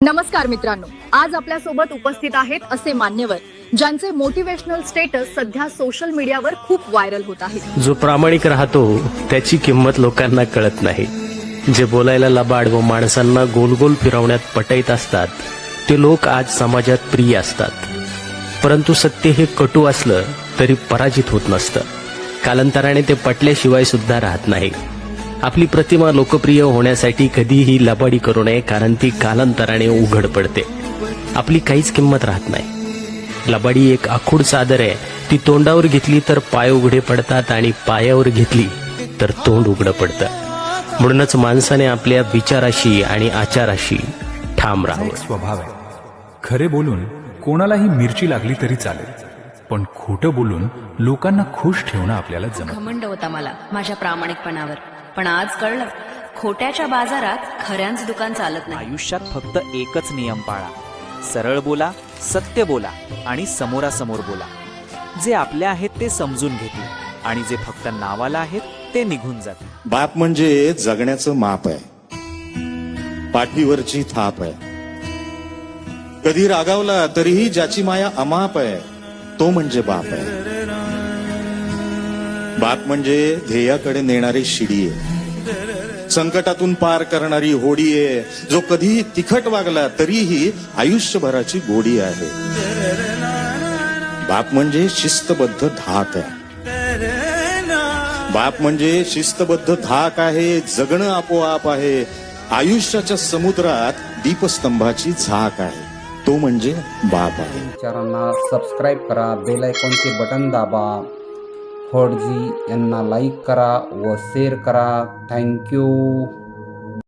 नमस्कार मित्रांनो, आज आपल्या सोबत उपस्थित आहेत असे मान्यवर ज्यांचे मोटिवेशनल स्टेटस सध्या सोशल मीडियावर खूप व्हायरल होत आहे। जो प्रामाणिक राहतो त्याची किंमत लोकांना कळत नाही। जे बोलायला लबाड व माणसांना गोल गोल फिरवण्यात पटईत असतात ते लोक आज समाजात प्रिय असतात, परंतु सत्य हे कटू असलं तरी पराजित होत नसतं। कालांतराने ते पटल्याशिवाय सुद्धा राहत नाही। आपली प्रतिमा लोकप्रिय होण्यासाठी कधीही लबाडी करू नये, कारण ती कालांतराने उघड पडते। आपली काहीच किंमत राहत नाही। लबाडी एक आखूड चादर आहे, ती तोंडावर घेतली तर पाय उघडे पडतात आणि पायावर घेतली तर तोंड उघडं पडतं। म्हणूनच माणसाने आपल्या विचाराशी आणि आचाराशी ठाम राहावं। स्वभाव आहे, खरे बोलून कोणालाही मिरची लागली तरी चालेल, पण खोटं बोलून लोकांना खुश ठेवणं आपल्याला जमत। घमंड होता मला माझ्या प्रामाणिकपणावर, पण आज कळलं खोट्याच्या बाजारात खऱ्यांचं दुकान चालत नाही। आयुष्यात फक्त एकच नियम पाळा, सरळ बोला, सत्य बोला आणि समोरासमोर बोला। जे आपले आहेत ते समजून घेतील आणि जे फक्त नावाला आहेत ते निघून जातील। बाप म्हणजे जगण्याचं माप आहे, पाठीवरची थाप आहे। कधी रागावला तरीही ज्याची माया अमाप आहे तो म्हणजे बाप आहे। बाप म्हणजे ध्येयाकडे नेणारी शिडी आहे, संकटातून पार करणारी होडी आहे। जो कधी तिखट वागला तरीही आयुष्यभराची गोडी आहे। बाप म्हणजे शिस्तबद्ध धाक आहे, बाप म्हणजे शिस्तबद्ध धाक आहे। जगणं आपोआप आहे, आयुष्याच्या समुद्रात दीपस्तंभाची झाक आहे, तो म्हणजे बाप आहे। चॅनलला सबस्क्राईब करा, बेल आयकॉनचे बटन दाबा, फडजी यांना लाईक करा व शेअर करा। थँक्यू।